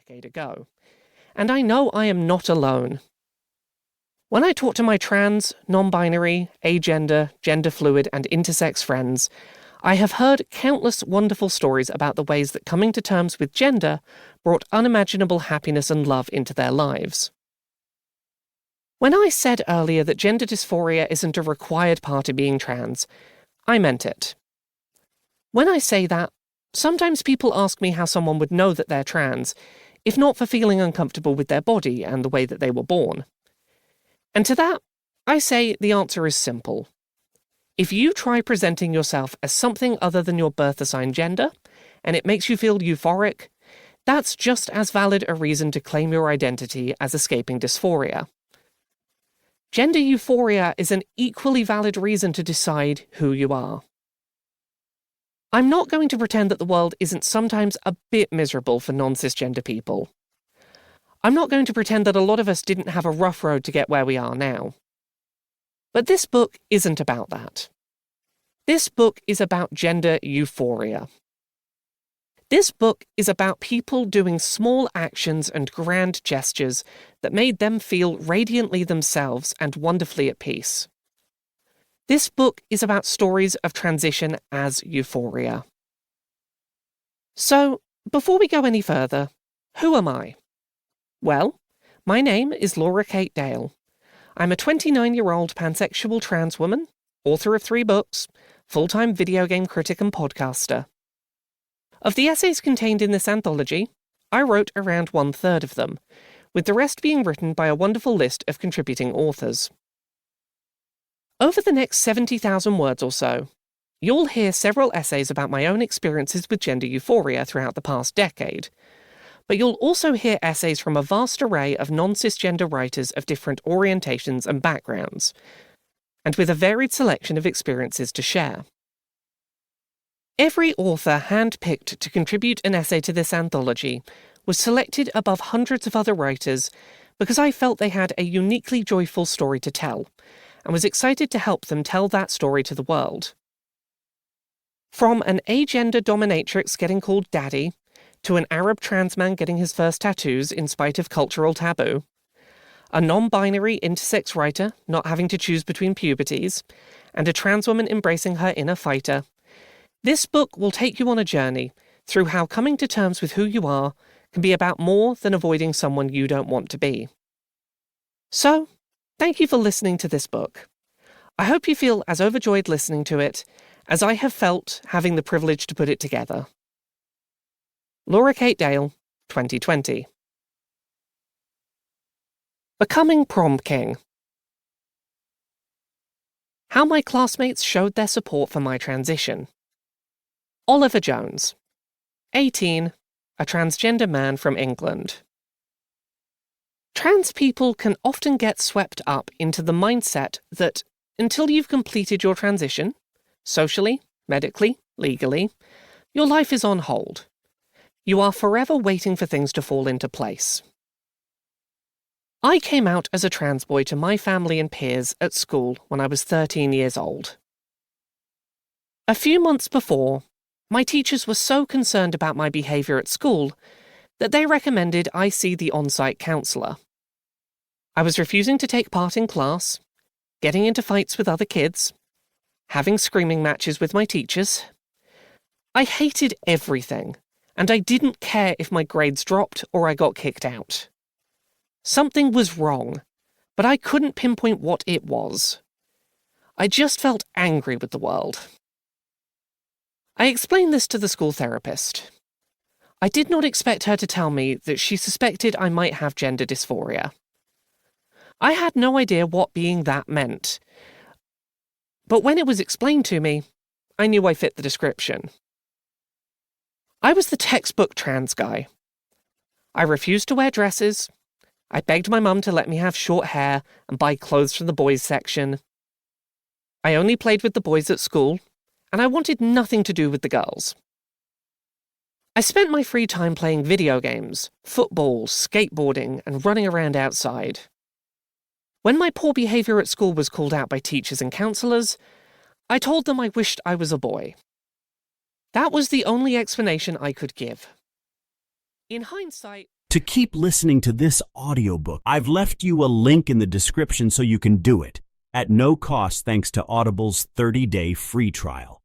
decade ago. And I know I am not alone. When I talk to my trans, non-binary, agender, gender fluid, and intersex friends, I have heard countless wonderful stories about the ways that coming to terms with gender brought unimaginable happiness and love into their lives. When I said earlier that gender dysphoria isn't a required part of being trans, I meant it. When I say that, sometimes people ask me how someone would know that they're trans, if not for feeling uncomfortable with their body and the way that they were born. And to that, I say the answer is simple. If you try presenting yourself as something other than your birth-assigned gender, and it makes you feel euphoric, that's just as valid a reason to claim your identity as escaping dysphoria. Gender euphoria is an equally valid reason to decide who you are. I'm not going to pretend that the world isn't sometimes a bit miserable for non-cisgender people. I'm not going to pretend that a lot of us didn't have a rough road to get where we are now. But this book isn't about that. This book is about gender euphoria. This book is about people doing small actions and grand gestures that made them feel radiantly themselves and wonderfully at peace. This book is about stories of transition as euphoria. So, before we go any further, who am I? Well, my name is Laura Kate Dale. I'm a 29-year-old pansexual trans woman, author of 3 books, full-time video game critic and podcaster. Of the essays contained in this anthology, I wrote around 1/3 of them, with the rest being written by a wonderful list of contributing authors. Over the next 70,000 words or so, you'll hear several essays about my own experiences with gender euphoria throughout the past decade, but you'll also hear essays from a vast array of non-cisgender writers of different orientations and backgrounds, and with a varied selection of experiences to share. Every author hand-picked to contribute an essay to this anthology was selected above hundreds of other writers because I felt they had a uniquely joyful story to tell, and was excited to help them tell that story to the world. From an agender dominatrix getting called daddy, to an Arab trans man getting his first tattoos in spite of cultural taboo, a non-binary intersex writer not having to choose between puberties, and a trans woman embracing her inner fighter, this book will take you on a journey through how coming to terms with who you are can be about more than avoiding someone you don't want to be. So, thank you for listening to this book. I hope you feel as overjoyed listening to it as I have felt having the privilege to put it together. Laura Kate Dale, 2020. Becoming Prom King. How my classmates showed their support for my transition. Oliver Jones, 18, a transgender man from England. Trans people can often get swept up into the mindset that until you've completed your transition, socially, medically, legally, your life is on hold. You are forever waiting for things to fall into place. I came out as a trans boy to my family and peers at school when I was 13 years old. A few months before, my teachers were so concerned about my behaviour at school that they recommended I see the on-site counsellor. I was refusing to take part in class, getting into fights with other kids, having screaming matches with my teachers. I hated everything, and I didn't care if my grades dropped or I got kicked out. Something was wrong, but I couldn't pinpoint what it was. I just felt angry with the world. I explained this to the school therapist. I did not expect her to tell me that she suspected I might have gender dysphoria. I had no idea what being that meant. But when it was explained to me, I knew I fit the description. I was the textbook trans guy. I refused to wear dresses. I begged my mum to let me have short hair and buy clothes from the boys' section. I only played with the boys at school, and I wanted nothing to do with the girls. I spent my free time playing video games, football, skateboarding, and running around outside. When my poor behaviour at school was called out by teachers and counsellors, I told them I wished I was a boy. That was the only explanation I could give. In hindsight, To keep listening to this audiobook, I've left you a link in the description so you can do it, at no cost thanks to Audible's 30-day free trial.